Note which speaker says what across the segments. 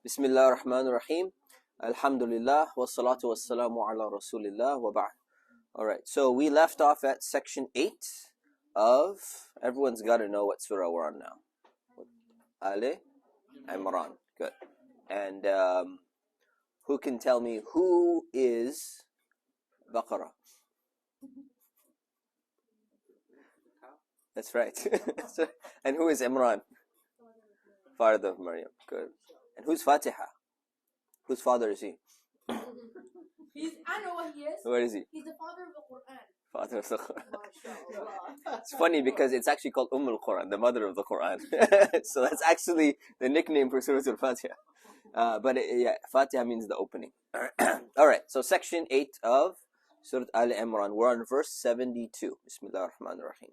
Speaker 1: Bismillah ar-Rahman ar-Rahim. Alhamdulillah. Wassalatu wassalamu ala Rasulillah wa ba'd. Alright, so we left off at section 8 of, everyone's got to know what surah we're on now. Al-Imran. Good. And who can tell me who is Baqarah? That's right. And who is Imran? Father of Maryam. Good. And who's Fatiha? Whose father is he?
Speaker 2: I know what he is.
Speaker 1: What is he?
Speaker 2: He's the father of the Quran.
Speaker 1: Father of the Quran. It's funny because it's actually called al-Quran, the mother of the Quran. So that's actually the nickname for Surah Al-Fatiha. But Fatiha means the opening. Alright, so section 8 of Surat Al-Imran. We're on verse 72. Bismillah ar-Rahman ar-Rahim.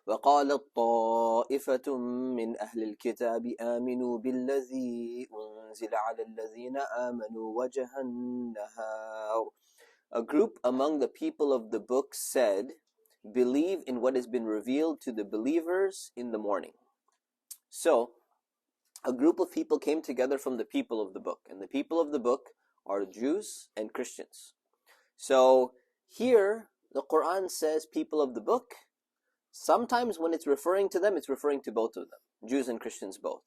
Speaker 1: وقالت طائفة من أهل الكتاب آمنوا بالذي أنزل على الذين آمنوا وجه النهار. A group among the people of the book said, believe in what has been revealed to the believers in the morning. So, a group of people came together from the people of the book. And the people of the book are Jews and Christians. So, here, the Quran says people of the book. Sometimes when it's referring to them, it's referring to both of them, Jews and Christians both.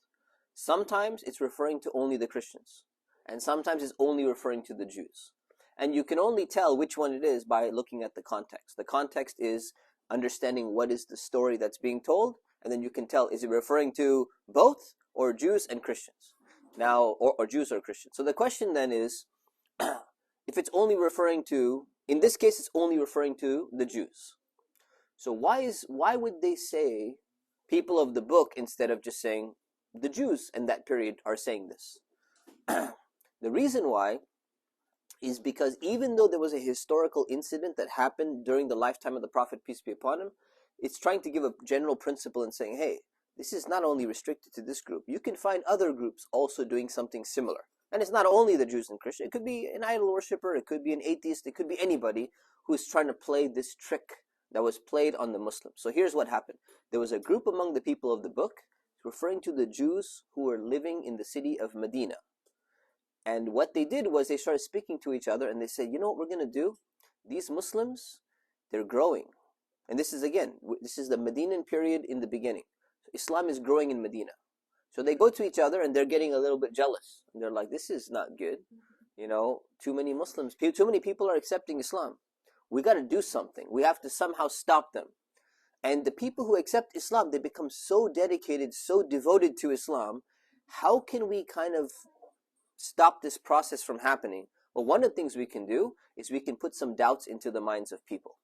Speaker 1: Sometimes it's referring to only the Christians. And sometimes it's only referring to the Jews. And you can only tell which one it is by looking at the context. The context is understanding what is the story that's being told, and then you can tell, is it referring to both or Jews and Christians? Now, or Jews or Christians. So the question then is, if it's only referring to, in this case it's only referring to the Jews. So why would they say people of the book instead of just saying the Jews in that period are saying this? The reason why is because even though there was a historical incident that happened during the lifetime of the Prophet, peace be upon him, it's trying to give a general principle and saying, hey, this is not only restricted to this group. You can find other groups also doing something similar. And it's not only the Jews and Christians. It could be an idol worshiper. It could be an atheist. It could be anybody who's trying to play this trick that was played on the Muslims. So here's what happened. There was a group among the people of the book referring to the Jews who were living in the city of Medina. And what they did was they started speaking to each other and they said, you know what we're going to do? These Muslims, they're growing. And this is the Medinan period in the beginning. Islam is growing in Medina. So they go to each other and they're getting a little bit jealous. And they're like, this is not good. You know, too many Muslims, too many people are accepting Islam. We got to do something. We have to somehow stop them. And the people who accept Islam, they become so dedicated, so devoted to Islam. How can we kind of stop this process from happening? Well, one of the things we can do is we can put some doubts into the minds of people.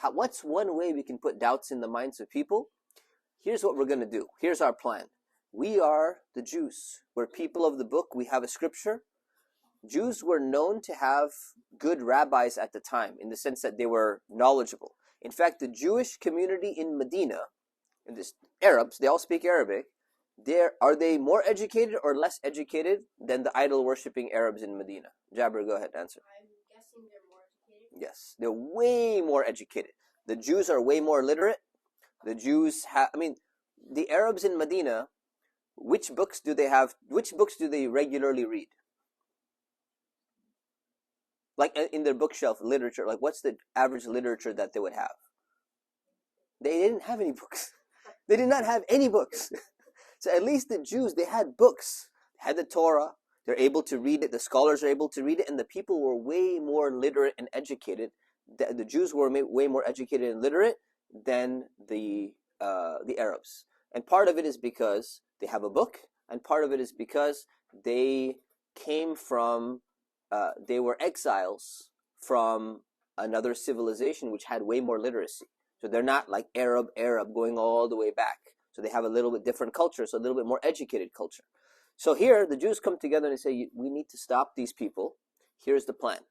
Speaker 1: What's one way we can put doubts in the minds of people? Here's what we're going to do. Here's our plan. We are the Jews. We're people of the book. We have a scripture. Jews were known to have good rabbis at the time, in the sense that they were knowledgeable. In fact, the Jewish community in Medina, and this Arabs, they all speak Arabic. Are they more educated or less educated than the idol-worshipping Arabs in Medina? Jabir, go ahead, answer.
Speaker 2: I'm guessing they're more educated.
Speaker 1: Yes, they're way more educated. The Jews are way more literate. The Jews the Arabs in Medina, which books do they have? Which books do they regularly read? Like in their bookshelf literature, like what's the average literature that they would have? They didn't have any books. They did not have any books. So at least the Jews, they had books. They had the Torah. They're able to read it. The scholars are able to read it. And the people were way more literate and educated. The Jews were way more educated and literate than the Arabs. And part of it is because they have a book. And part of it is because they came from... they were exiles from another civilization which had way more literacy. So they're not like Arab going all the way back. So they have a little bit different culture, so a little bit more educated culture. So here, the Jews come together and say, we need to stop these people. Here's the plan.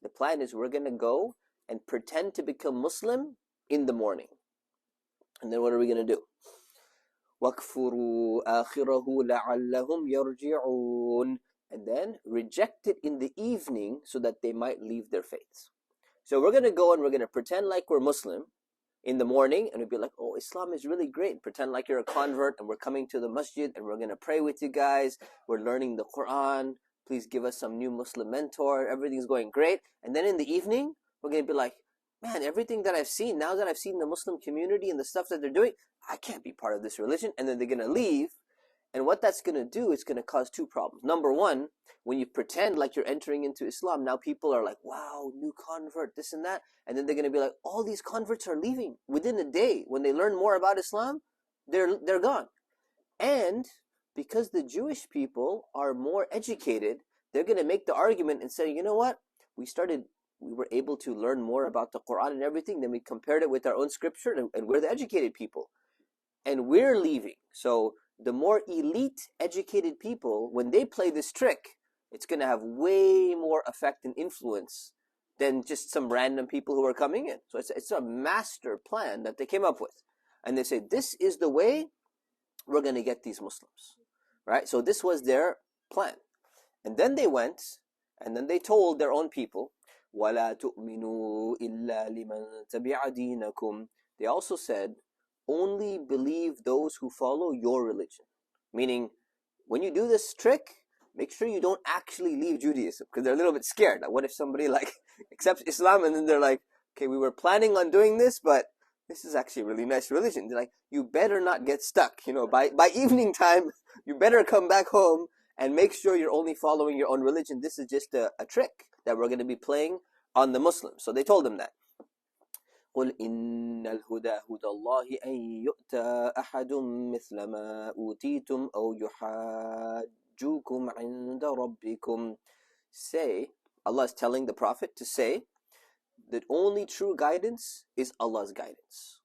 Speaker 1: The plan is we're going to go and pretend to become Muslim in the morning. And then what are we going to do? وَاكْفُرُوا آخِرَهُ لَعَلَّهُمْ يَرْجِعُونَ. And then reject it in the evening so that they might leave their faiths. So we're going to go and we're going to pretend like we're Muslim in the morning, and it'd be like, oh, Islam is really great. Pretend like you're a convert, and we're coming to the masjid, and we're gonna pray with you guys. We're learning the Quran. Please give us some new Muslim mentor. Everything's going great. And then in the evening, we're gonna be like, man, everything that I've seen, now that I've seen the Muslim community and the stuff that they're doing, I can't be part of this religion. And then they're gonna leave. And what that's gonna do, it's gonna cause two problems. Number one, when you pretend like you're entering into Islam, now people are like, wow, new convert, this and that. And then they're going to be like, all these converts are leaving within a day. When they learn more about Islam, they're gone. And because the Jewish people are more educated, they're going to make the argument and say, you know what? We were able to learn more about the Quran and everything. Then we compared it with our own scripture, and we're the educated people. And we're leaving. So the more elite educated people, when they play this trick, it's going to have way more effect and influence than just some random people who are coming in. So it's a master plan that they came up with. And they say, this is the way we're going to get these Muslims. Right? So this was their plan. And then they went, and then they told their own people, وَلَا تُؤْمِنُوا إِلَّا لِمَنْ تَبِعَ دِينَكُمْ. They also said, only believe those who follow your religion. Meaning, when you do this trick, make sure you don't actually leave Judaism, because they're a little bit scared. Like, what if somebody accepts Islam and then they're like, okay, we were planning on doing this, but this is actually a really nice religion. They're like, you better not get stuck. By evening time, you better come back home and make sure you're only following your own religion. This is just a trick that we're going to be playing on the Muslims. So they told them that. قل إن الهدى هدى الله أن يؤتى أحد مثل ما أوتيتم أو يحاجوكم عند ربكم. Say, Allah is telling the Prophet to say that only true guidance is Allah's guidance.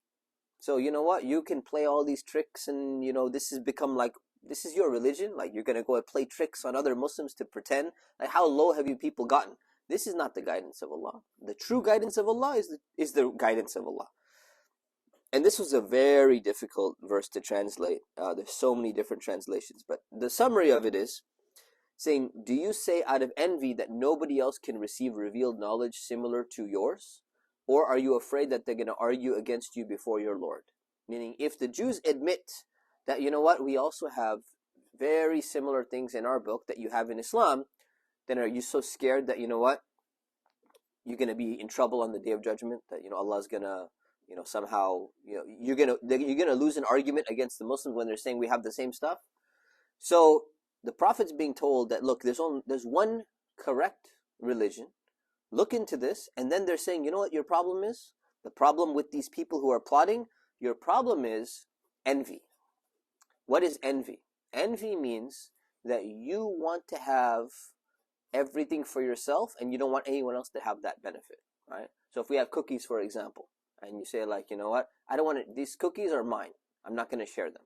Speaker 1: So you know what? You can play all these tricks, and this has become like, this is your religion. Like, you're gonna go and play tricks on other Muslims to pretend. Like, how low have you people gotten? This is not the guidance of Allah. The true guidance of Allah is the guidance of Allah. And this was a very difficult verse to translate. There's so many different translations. But the summary of it is saying, do you say out of envy that nobody else can receive revealed knowledge similar to yours? Or are you afraid that they're going to argue against you before your Lord? Meaning, if the Jews admit that, you know what, we also have very similar things in our book that you have in Islam, then are you so scared that, you know what, you're going to be in trouble on the Day of Judgment, that, Allah's going to, somehow, you're going to lose an argument against the Muslims when they're saying we have the same stuff? So the Prophet's being told that, look, there's one correct religion. Look into this. And then they're saying, you know what your problem is? The problem with these people who are plotting, your problem is envy. What is envy? Envy means that you want to have everything for yourself and you don't want anyone else to have that benefit, right? So if we have cookies, for example, and you say, like, you know what, I don't want it, these cookies are mine, I'm not going to share them,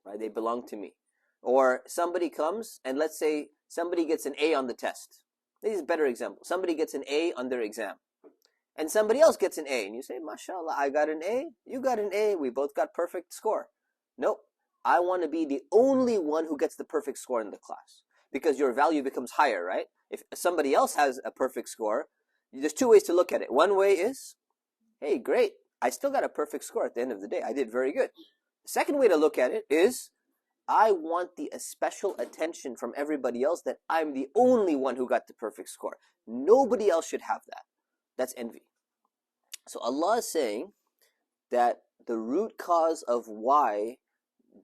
Speaker 1: right? They belong to me. Or somebody comes and let's say somebody gets an A on the test. This is a better example. Somebody gets an A on their exam and somebody else gets an A, and you say, mashallah, I got an A, you got an A, we both got perfect score. Nope. I want to be the only one who gets the perfect score in the class, because your value becomes higher, right? If somebody else has a perfect score, there's two ways to look at it. One way is, hey, great, I still got a perfect score at the end of the day. I did very good. The second way to look at it is, I want the special attention from everybody else that I'm the only one who got the perfect score. Nobody else should have that. That's envy. So Allah is saying that the root cause of why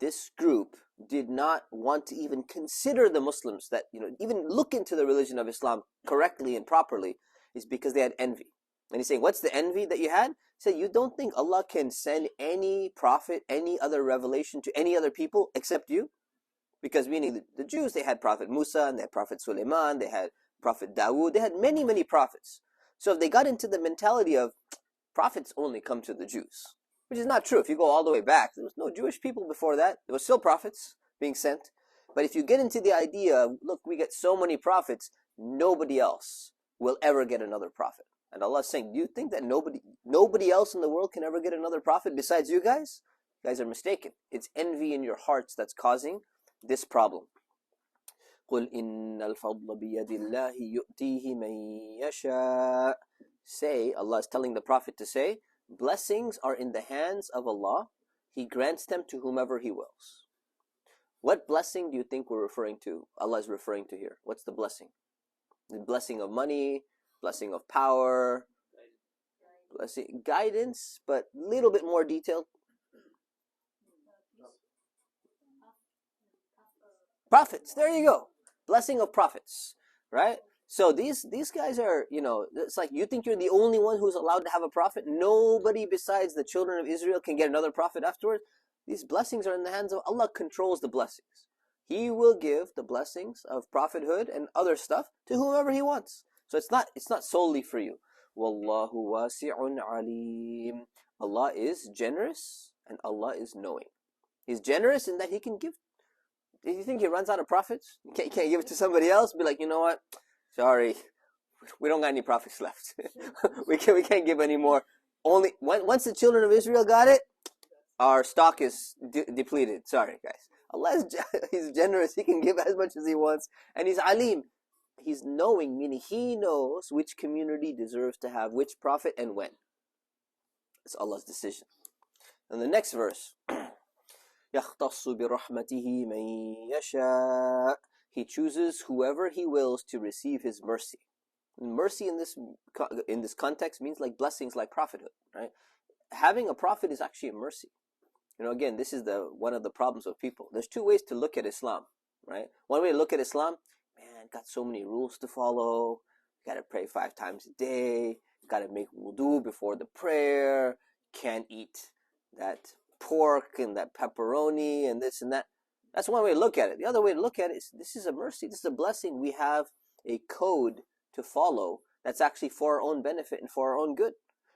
Speaker 1: this group did not want to even consider the Muslims, that, even look into the religion of Islam correctly and properly, is because they had envy. And he's saying, what's the envy that you had? He said, you don't think Allah can send any prophet, any other revelation to any other people except you? Because meaning the Jews, they had Prophet Musa, and they had Prophet Sulaiman, they had Prophet Dawood, they had many, many prophets. So if they got into the mentality of prophets only come to the Jews, which is not true. If you go all the way back, there was no Jewish people before that. There were still prophets being sent. But if you get into the idea, look, we get so many prophets, nobody else will ever get another prophet. And Allah is saying, do you think that nobody else in the world can ever get another prophet besides you guys? You guys are mistaken. It's envy in your hearts that's causing this problem. قُلْ إِنَّ الْفَضْلَ بِيَدِ اللَّهِ يُؤْتِيهِ مَن يَشَاءُ. Say, Allah is telling the Prophet to say, Blessings are in the hands of Allah. He grants them to whomever He wills. What blessing do you think we're referring to? Allah is referring to here. What's the blessing? The blessing of money, blessing of power, blessing, guidance, but a little bit more detailed. Prophets. There you go. Blessing of prophets, right? So these guys are, it's like you think you're the only one who's allowed to have a prophet. Nobody besides the children of Israel can get another prophet afterwards. These blessings are in the hands of Allah. Controls the blessings. He will give the blessings of prophethood and other stuff to whoever He wants. So it's not solely for you. Wallahu wasi'un alim. Allah is generous and Allah is knowing. He's generous in that He can give. Do you think He runs out of prophets? You can't give it to somebody else? Be like, you know what? Sorry, we don't got any prophets left. we can't give any more. Only once the children of Israel got it, our stock is depleted. Sorry, guys. Allah He's generous. He can give as much as He wants, and He's alim. He's knowing, meaning He knows which community deserves to have which prophet and when. It's Allah's decision. And the next verse. يَخْتَصُّ بِرَحْمَتِهِ مَن يَشَاءُ. He chooses whoever He wills to receive His mercy. And mercy in this context means like blessings, like prophethood, right? Having a prophet is actually a mercy. Again, this is one of the problems of people. There's two ways to look at Islam, right? One way to look at Islam, man, got so many rules to follow. Got to pray 5 times a day. Got to make wudu before the prayer. Can't eat that pork and that pepperoni and this and that. That's one way to look at it. The other way to look at it is this is a mercy. This is a blessing. We have a code to follow that's actually for our own benefit and for our own good.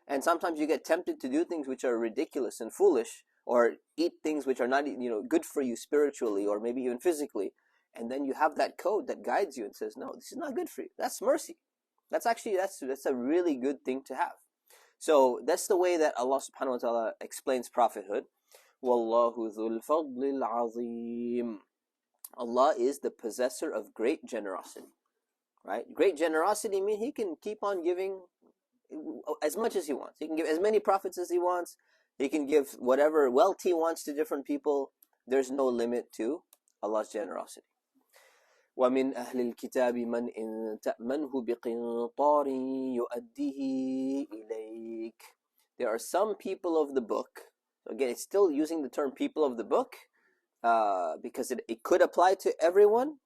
Speaker 1: And sometimes you get tempted to do things which are ridiculous and foolish, or eat things which are not good for you spiritually or maybe even physically. And then you have that code that guides you and says, no, this is not good for you. That's mercy. That's a really good thing to have. So that's the way that Allah subhanahu wa ta'ala explains prophethood. Wallahu dhul fadlil azim. Allah is the possessor of great generosity. Right? Great generosity means He can keep on giving as much as He wants. He can give as many prophets as He wants. He can give whatever wealth He wants to different people. There's no limit to Allah's generosity. وَمِنْ أَهْلِ الْكِتَابِ مَنْ إِن تَأْمَنْهُ بِقِنْطَارٍ يُؤَدِّهِ إِلَيْكَ. There are some people of the book. So again, it's still using the term people of the book because it could apply to everyone,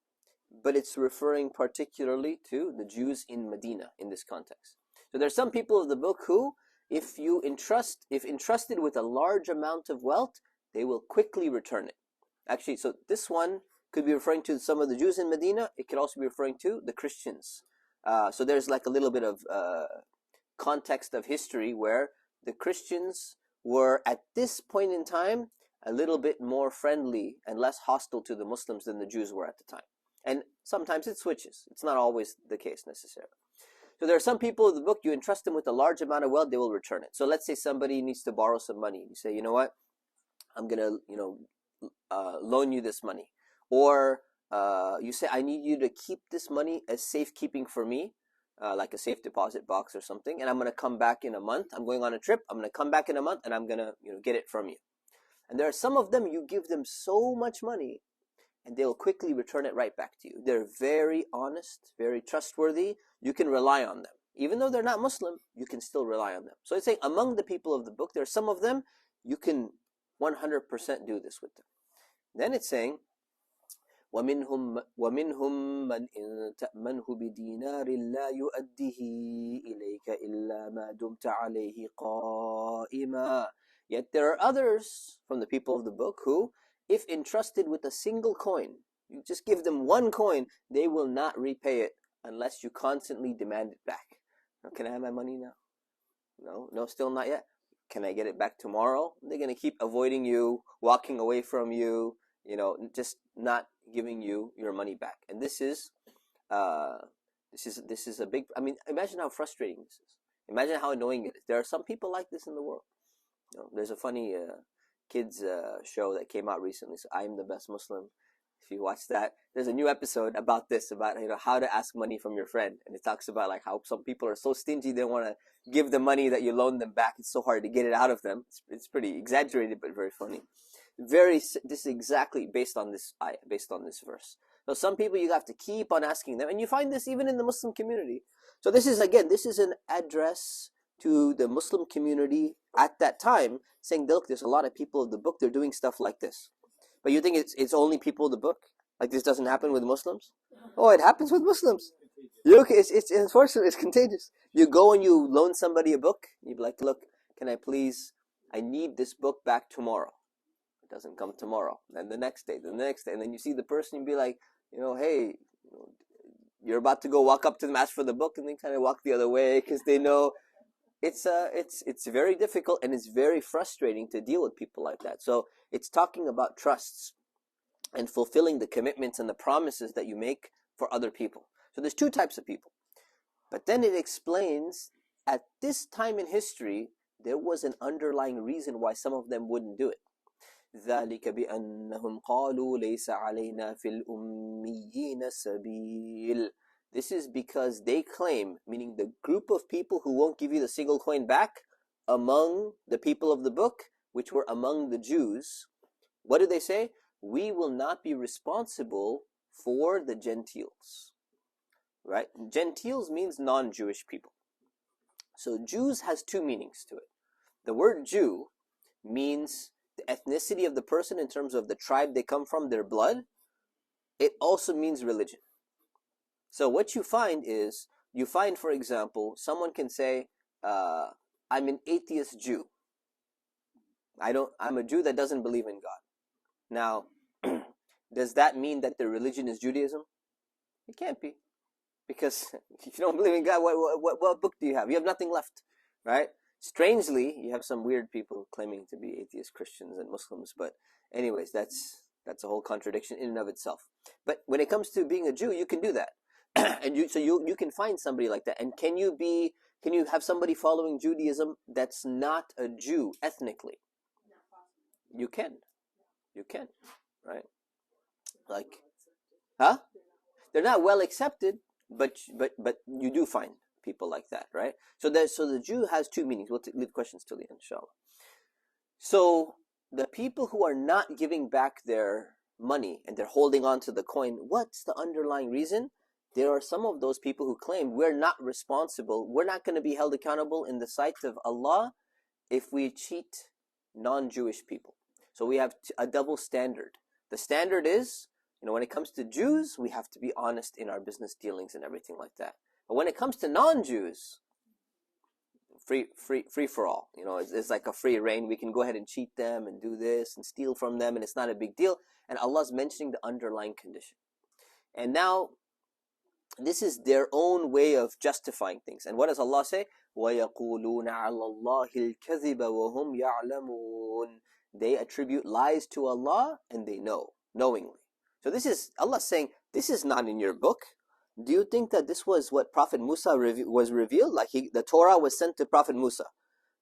Speaker 1: but it's referring particularly to the Jews in Medina in this context. So there are some people of the book who, if entrusted with a large amount of wealth, they will quickly return it. Actually, so this one could be referring to some of the Jews in Medina. It could also be referring to the Christians. So there's like a little bit of context of history where the Christians were at this point in time a little bit more friendly and less hostile to the Muslims than the Jews were at the time. And sometimes it switches. It's not always the case necessarily. So there are some people of the book, you entrust them with a large amount of wealth, they will return it. So let's say somebody needs to borrow some money. You say, you know what, I'm going to loan you this money. Or you say, I need you to keep this money as safekeeping for me, like a safe deposit box or something, and I'm going to come back in a month. I'm going on a trip. I'm going to come back in a month, and I'm going to get it from you. And there are some of them, you give them so much money, and they'll quickly return it right back to you. They're very honest, very trustworthy. You can rely on them. Even though they're not Muslim, you can still rely on them. So it's saying among the people of the book, there are some of them, you can 100% do this with them. Then it's saying, وَمِنْهُمْ مَنْ إِن تَأْمَنْهُ بِدِينَارٍ لَا يُؤَدِّهِ إِلَيْكَ إِلَّا مَا دُمْتَ عَلَيْهِ قَائِمًا. Yet there are others from the people of the book who, if entrusted with a single coin, you just give them one coin, they will not repay it unless you constantly demand it back. Can I have my money now? No, still not yet. Can I get it back tomorrow? They're going to keep avoiding you, walking away from you, just not giving you your money back. And this is a big, imagine how frustrating this is. Imagine how annoying it is. There are some people like this in the world. There's a funny kids show that came out recently. So I'm the best Muslim. If you watch that, there's a new episode about this, about how to ask money from your friend, and it talks about like how some people are so stingy they want to give the money that you loan them back. It's so hard to get it out of them. It's pretty exaggerated but very funny. This is exactly based on this ayah, based on this verse. So some people you have to keep on asking them, and you find this even in the Muslim community. So this is an address to the Muslim community at that time, saying, look, there's a lot of people of the book, they're doing stuff like this. But you think it's only people of the book? Like this doesn't happen with Muslims? Oh, it happens with Muslims. It's unfortunate, it's contagious. You go and you loan somebody a book, you be like, look, I need this book back tomorrow. It doesn't come tomorrow. Then the next day, and then you see the person, you be like, hey, you're about to go walk up to them, ask for the book, and they kind of walk the other way because they know it's very difficult, and it's very frustrating to deal with people like that. So it's talking about trusts and fulfilling the commitments and the promises that you make for other people. So there's two types of people. But then it explains at this time in history, there was an underlying reason why some of them wouldn't do it. ذَلِكَ بِأَنَّهُمْ قَالُوا لَيْسَ عَلَيْنَا فِي الْأُمِّيِّينَ سَبِيلٌ. This is because they claim, meaning the group of people who won't give you the single coin back among the people of the book, which were among the Jews. What did they say? We will not be responsible for the Gentiles. Right? Gentiles means non-Jewish people. So Jews has two meanings to it. The word Jew means the ethnicity of the person in terms of the tribe they come from, their blood. It also means religion. So what you find, for example, someone can say, I'm an atheist Jew. I'm a Jew that doesn't believe in God. Now, does that mean that their religion is Judaism? It can't be. Because if you don't believe in God, what book do you have? You have nothing left, right? Strangely, you have some weird people claiming to be atheist Christians and Muslims, but anyways, that's a whole contradiction in and of itself. But when it comes to being a Jew, you can do that. And you can find somebody like that. And can you have somebody following Judaism that's not a Jew ethnically? You can, right? Like, huh? They're not well accepted, but you do find people like that, right? So the Jew has two meanings. We'll leave questions till the end, inshallah. So the people who are not giving back their money and they're holding on to the coin, what's the underlying reason? There are some of those people who claim we're not responsible, we're not going to be held accountable in the sight of Allah if we cheat non-Jewish people. So we have a double standard. The standard is, when it comes to Jews, we have to be honest in our business dealings and everything like that. But when it comes to non-Jews, free for all. It's like a free reign. We can go ahead and cheat them and do this and steal from them, and it's not a big deal. And Allah's mentioning the underlying condition. And now, this is their own way of justifying things. And what does Allah say? وَيَقُولُونَ عَلَى اللَّهِ الْكَذِبَ وَهُمْ يَعْلَمُونَ. They attribute lies to Allah, and they know, knowingly. So this is Allah saying, this is not in your book. Do you think that this was what Prophet Musa was revealed? Like the Torah was sent to Prophet Musa.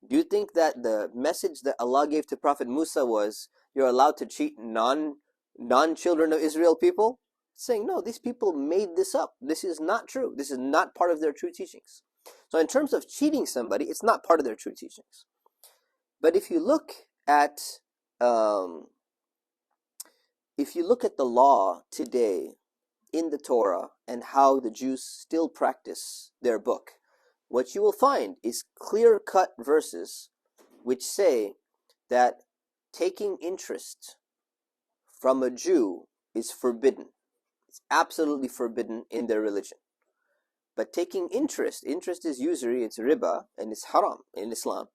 Speaker 1: Do you think that the message that Allah gave to Prophet Musa was, you're allowed to cheat non-children of Israel people? Saying, no, these people made this up. This is not true. This is not part of their true teachings. So in terms of cheating somebody, it's not part of their true teachings. But if you look at the law today in the Torah and how the Jews still practice their book, what you will find is clear-cut verses which say that taking interest from a Jew is forbidden. It's absolutely forbidden in their religion. But taking interest is usury, it's riba, and it's haram in Islam.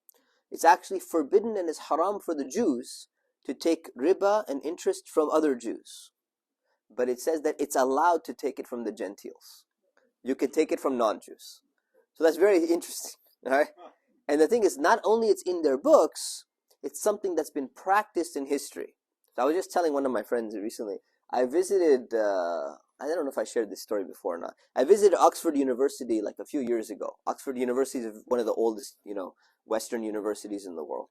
Speaker 1: It's actually forbidden and it's haram for the Jews to take riba and interest from other Jews. But it says that it's allowed to take it from the Gentiles. You can take it from non-Jews. So that's very interesting. Right? And the thing is, not only it's in their books, it's something that's been practiced in history. So I was just telling one of my friends recently, I visited, I don't know if I shared this story before or not. I visited Oxford University like a few years ago. Oxford University is one of the oldest, Western universities in the world.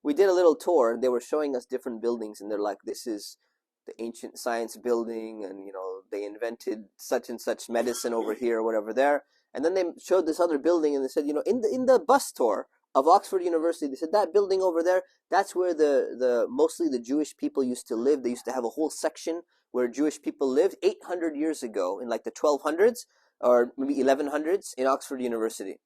Speaker 1: We did a little tour. They were showing us different buildings, and they're like, this is the ancient science building, and they invented such and such medicine over here or whatever there. And then they showed this other building, and they said, in the bus tour of Oxford University, they said that building over there, that's where the mostly the Jewish people used to live. They used to have a whole section where Jewish people lived 800 years ago, in like the 1200s or maybe 1100s, in Oxford University.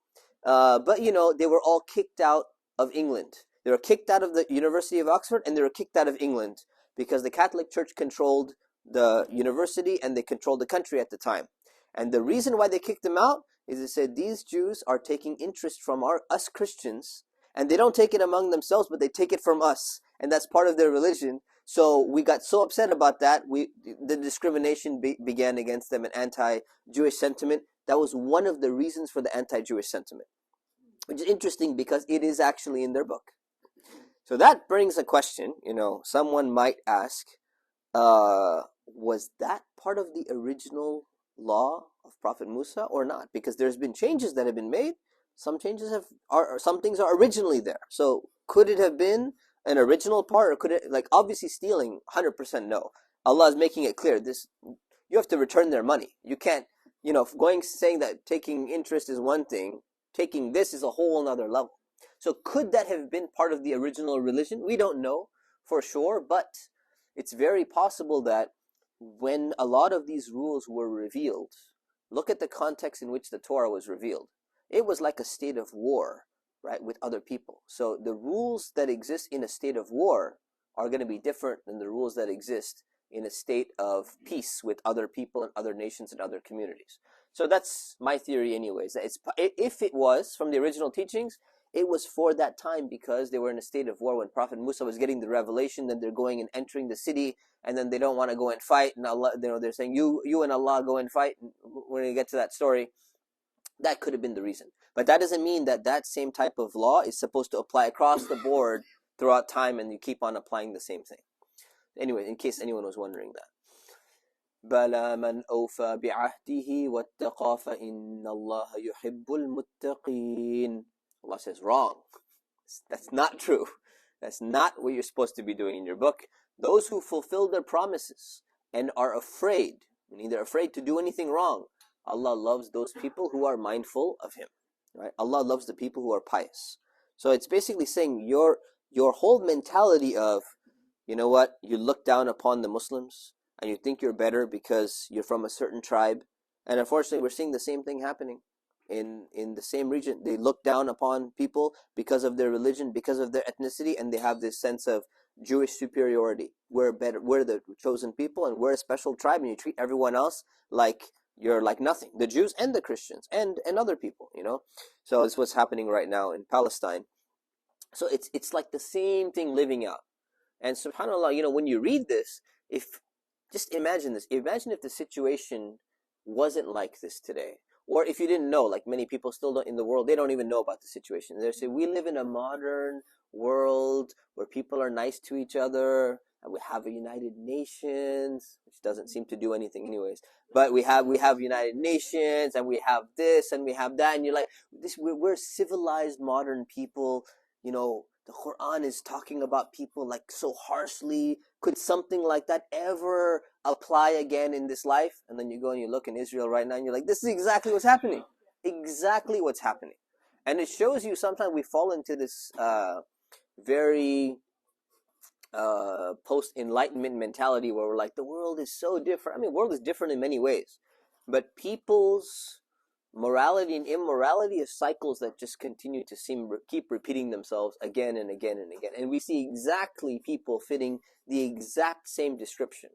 Speaker 1: But they were all kicked out of England. They were kicked out of the University of Oxford, and they were kicked out of England because the Catholic Church controlled the university and they controlled the country at the time. And the reason why they kicked them out is they said these Jews are taking interest from us Christians, and they don't take it among themselves, but they take it from us, and that's part of their religion. So we got so upset about that, the discrimination began against them, an anti-Jewish sentiment. That was one of the reasons for the anti-Jewish sentiment, which is interesting because it is actually in their book. So that brings a question, someone might ask, was that part of the original law of Prophet Musa or not? Because there's been changes that have been made. Some changes some things are originally there. So could it have been an original part, or could it, obviously stealing, 100% no. Allah is making it clear, you have to return their money. You can't, saying that taking interest is one thing, taking this is a whole other level. So could that have been part of the original religion? We don't know for sure, but it's very possible that when a lot of these rules were revealed, look at the context in which the Torah was revealed. It was like a state of war, right, with other people. So the rules that exist in a state of war are going to be different than the rules that exist in a state of peace with other people and other nations and other communities. So that's my theory anyways. If it was from the original teachings, it was for that time because they were in a state of war when Prophet Musa was getting the revelation that they're going and entering the city, and then they don't want to go and fight, and Allah, they're saying, you and Allah go and fight. When we get to that story, that could have been the reason. But that doesn't mean that same type of law is supposed to apply across the board throughout time, and you keep on applying the same thing. Anyway, in case anyone was wondering that. بَلَى مَنْ أَوْفَى بِعَهْدِهِ وَاتَّقَى فَإِنَّ اللَّهَ يُحِبُّ الْمُتَّقِينَ. Allah says, wrong. That's not true. That's not what you're supposed to be doing in your book. Those who fulfill their promises and are afraid, meaning they're afraid to do anything wrong, Allah loves those people who are mindful of Him. Right? Allah loves the people who are pious. So it's basically saying your whole mentality of, you look down upon the Muslims and you think you're better because you're from a certain tribe. And unfortunately, we're seeing the same thing happening in the same region. They look down upon people because of their religion, because of their ethnicity, and they have this sense of Jewish superiority. We're better, we're the chosen people, and we're a special tribe, and you treat everyone else like you're like nothing. The Jews and the Christians and other people, So it's what's happening right now in Palestine. So it's like the same thing living out. And subhanAllah, when you read this, just imagine this. Imagine if the situation wasn't like this today. Or if you didn't know, like many people still don't in the world, they don't even know about the situation. They say, we live in a modern world where people are nice to each other, and we have a United Nations, which doesn't seem to do anything anyways. But we have United Nations, and we have this, and we have that, and you're like, we're civilized modern people. The Quran is talking about people like so harshly. Could something like that ever apply again in this life? And then you go and you look in Israel right now and you're like, this is exactly what's happening. Exactly what's happening. And it shows you sometimes we fall into this very post-enlightenment mentality where we're like, the world is so different. I mean, the world is different in many ways. But people's morality and immorality is cycles that just continue to keep repeating themselves again and again and again. And we see exactly people fitting the exact same description.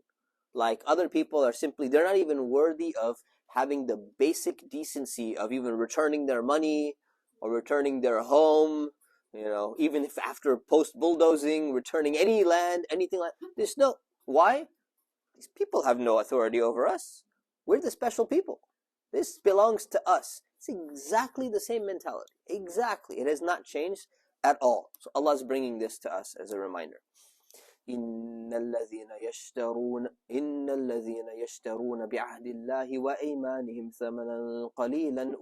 Speaker 1: Like other people are simply, they're not even worthy of having the basic decency of even returning their money or returning their home, even if after post-bulldozing, returning any land, anything like this. No. Why? These people have no authority over us. We're the special people. This belongs to us. It's exactly the same mentality. Exactly. It has not changed at all. So Allah is bringing this to us as a reminder. إِنَّ الَّذِينَ يَشْتَرُونَ بِعَهْدِ اللَّهِ وَأَيْمَانِهِمْ ثَمَنًا قَلِيلًا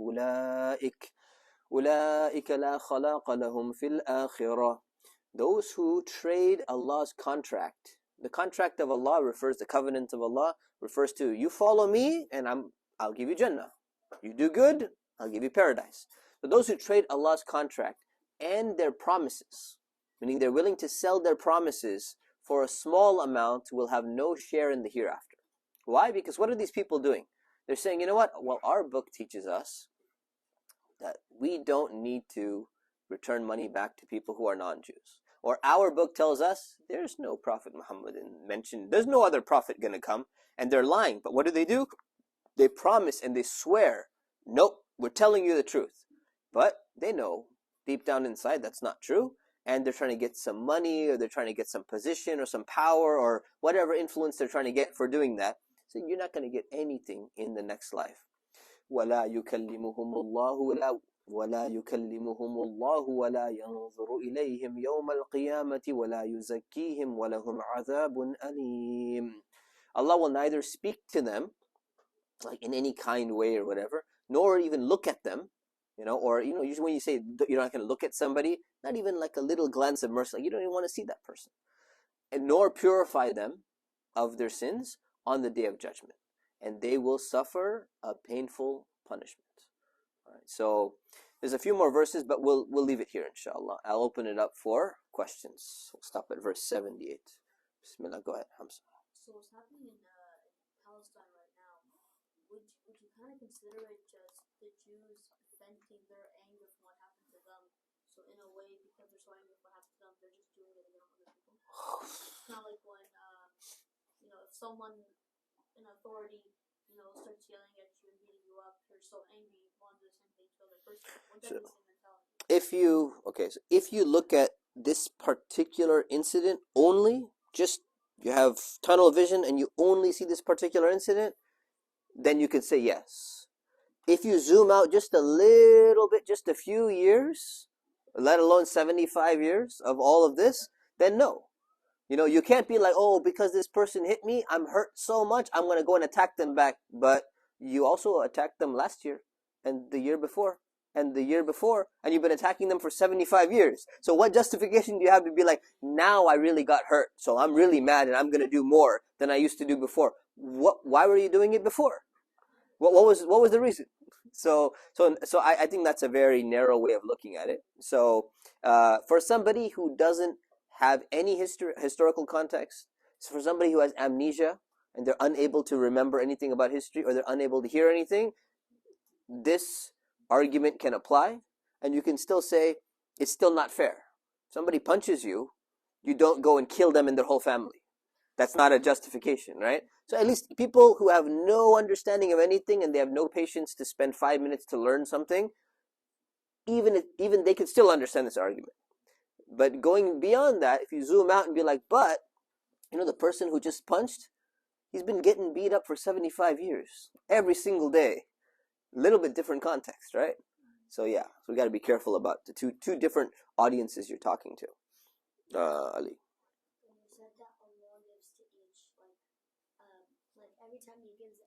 Speaker 1: أُولَئِكَ لَا خَلَاقَ لَهُمْ فِي الْآخِرَةِ. Those who trade Allah's contract, The contract of Allah refers, the covenant of Allah refers to, you follow me and I'll give you Jannah. You do good, I'll give you paradise. But those who trade Allah's contract and their promises, meaning they're willing to sell their promises for a small amount, will have no share in the hereafter. Why? Because what are these people doing? They're saying, you know what? Well, our book teaches us that we don't need to return money back to people who are non-Jews. Or our book tells us there's no Prophet Muhammad mentioned. There's no other prophet going to come. And they're lying. But what do? They promise and they swear, nope, we're telling you the truth. But they know deep down inside that's not true. And they're trying to get some money, or they're trying to get some position or some power or whatever influence they're trying to get for doing that. So you're not going to get anything in the next life. وَلَا يُكَلِّمُهُمُ اللَّهُ وَلَا يُكَلِّمُهُمُ اللَّهُ وَلَا يَنظُرُ إِلَيْهِمْ يَوْمَ الْقِيَامَةِ وَلَا يُزَكِّيهِمْ وَلَهُمْ عَذَابٌ أَلِيمٌ. Allah will neither speak to them, like in any kind way or whatever, nor even look at them, or usually when you say you're not going to look at somebody, not even like a little glance of mercy, like you don't even want to see that person, and nor purify them of their sins on the day of judgment, and they will suffer a painful punishment. All right, so there's a few more verses, but we'll leave it here, inshallah. I'll open it up for questions. We'll stop at verse 78. Bismillah, go ahead, Hamza.
Speaker 2: So what's happening in Palestine right now, would you kind of consider it just the Jews venting their anger from what happened to them? So in a way, because they're so angry from what happened to them, they're just doing it against other people. It's kind of like when, if someone in authority, starts yelling at you and beating you up, you're so angry, you want to do the same thing to the other person. Wouldn't that be the same mentality?
Speaker 1: If you look at this particular incident only, just you have tunnel vision and you only see this particular incident, then you could say yes. If you zoom out just a little bit, just a few years, let alone 75 years of all of this, then no. You can't be like, oh, because this person hit me, I'm hurt so much, I'm going to go and attack them back. But you also attacked them last year and the year before and the year before, and you've been attacking them for 75 years. So what justification do you have to be like, now I really got hurt, so I'm really mad and I'm going to do more than I used to do before? Why were you doing it before? What was the reason? So I think that's a very narrow way of looking at it. So for somebody who doesn't have any historical context, so for somebody who has amnesia and they're unable to remember anything about history, or they're unable to hear anything, this argument can apply, and you can still say it's still not fair. Somebody punches you, you don't go and kill them and their whole family. That's not a justification, right? So at least people who have no understanding of anything and they have no patience to spend 5 minutes to learn something, even they can still understand this argument. But going beyond that, if you zoom out and be like, but the person who just punched, he's been getting beat up for 75 years every single day. A little bit different context, right? So yeah, so we got to be careful about the two different audiences you're talking to. Ali.
Speaker 2: When you said that Allah gives to each, like every time He gives a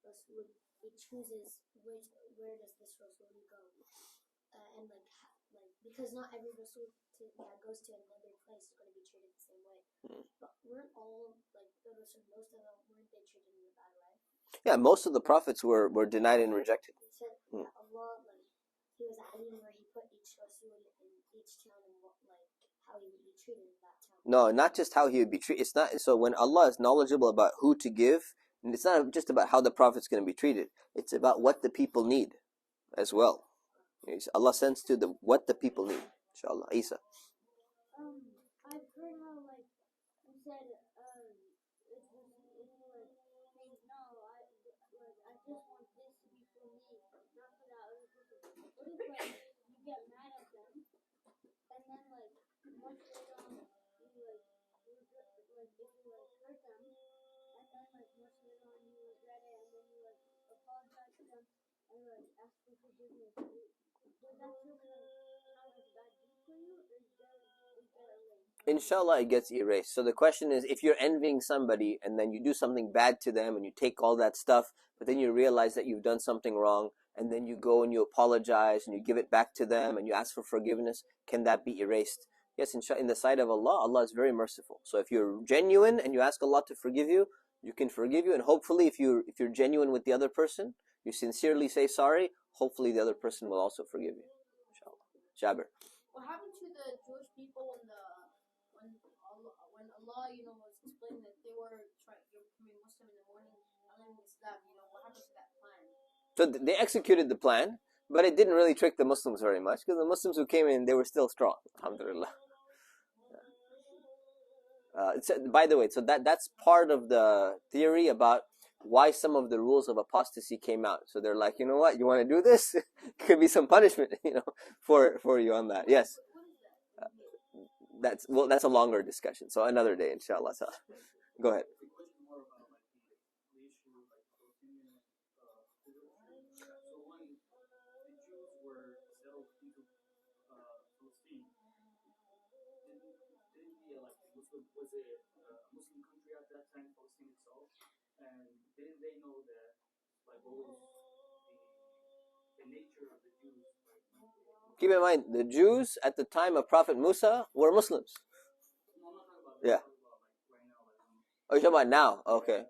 Speaker 2: Rasul, He chooses where does this Rasul go, and because not every Rasul that goes to another place is going to be treated the same way. But weren't all most of them weren't they treated in a bad way?
Speaker 1: Yeah, most of the prophets were denied and rejected.
Speaker 2: He said that Allah, He was adding where He put each Rasul in each town and how He would be treated in that town.
Speaker 1: No, not just how he would be treated. It's not. So when Allah is knowledgeable about who to give, and it's not just about how the prophet's going to be treated. It's about what the people need, as well. Allah sends to what the people need. Inshallah, Isa.
Speaker 2: I've heard how you said I just want this to be for me, not for that other person. What if you get mad at them, and then much later on you if you hurt them, and then much later on you regret it, and then you apologize to them and ask for forgiveness. Does that still count as bad deed for you, or is that erased?
Speaker 1: Inshallah, it gets erased. So the question is, if you're envying somebody and then you do something bad to them and you take all that stuff, but then you realize that you've done something wrong, and then you go and you apologize and you give it back to them and you ask for forgiveness, can that be erased? yes, in the sight of Allah, Allah is very merciful. So if you're genuine and you ask Allah to forgive you, you can forgive you, and hopefully if you're genuine with the other person, you sincerely say sorry, hopefully the other person will also forgive you. Inshallah. Jabir.
Speaker 2: What happened to the Jewish people when Allah, was explaining that they were becoming Muslim in the morning and then Islam, what happened to that plan?
Speaker 1: So they executed the plan, but it didn't really trick the Muslims very much, because the Muslims who came in, they were still strong. Alhamdulillah. By the way, so that's part of the theory about why some of the rules of apostasy came out. So they're like, you know what, you want to do this? Could be some punishment, for you on that. Yes. That's a longer discussion. So another day, inshallah. So, go ahead.
Speaker 3: Was a Muslim country at that time, Palestine itself, and didn't they know that, what was the nature of the Jews?
Speaker 1: Keep in mind, the Jews at the time of Prophet Musa were Muslims.
Speaker 3: No, I'm not talking about that. Yeah. Right now.
Speaker 1: Oh, you're talking about now? Okay.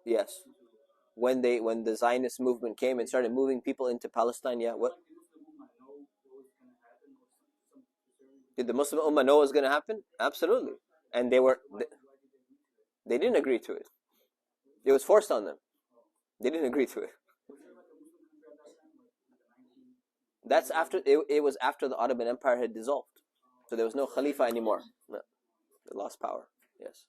Speaker 1: Yes. When the Zionist movement came and started moving people into Palestine, yeah. What? Did the Muslim Ummah know what was going to happen? Absolutely. And they didn't agree to it. It was forced on them. They didn't agree to it. That's after it was after the Ottoman Empire had dissolved. So there was no Khalifa anymore. No. They lost power. Yes.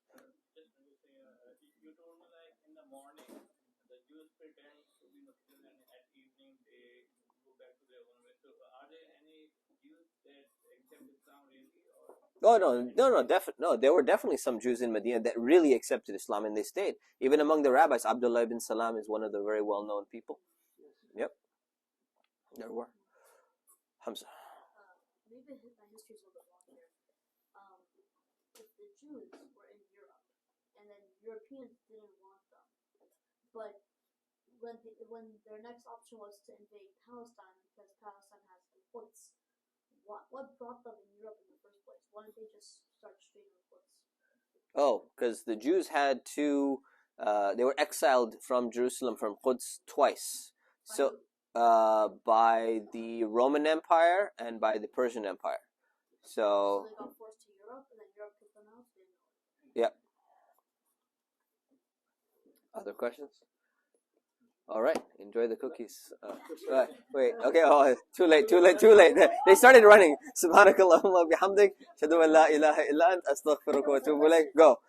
Speaker 3: You told me like in the morning the Jews pretend to be Muslim and at evening they go back to their own way. So are there any Jews that accept Islam really?
Speaker 1: Oh no! There were definitely some Jews in Medina that really accepted Islam and they stayed. Even among the rabbis, Abdullah ibn Salam is one of the very well-known people. Yep, there were. Hamza.
Speaker 2: Maybe my history's a little bit long here. If the Jews were in Europe, and then Europeans didn't want them, but when their next option was to invade Palestine because Palestine has the Quds, what brought them in Europe in the first place? Why didn't they just start straight in the Quds?
Speaker 1: Oh, because the Jews had to. They were exiled from Jerusalem, from Quds, twice. So. By the Roman Empire and by the Persian Empire. So
Speaker 2: they got forced to Europe, and then Europe kicked them out?
Speaker 1: Yep. Other questions? All right. Enjoy the cookies. Wait. Okay. Oh, too late. They started running. Subhanakallahumma bihamdik. Shadu an la ilaha illa ant astaghfiruka wa atubu ilayk. Go.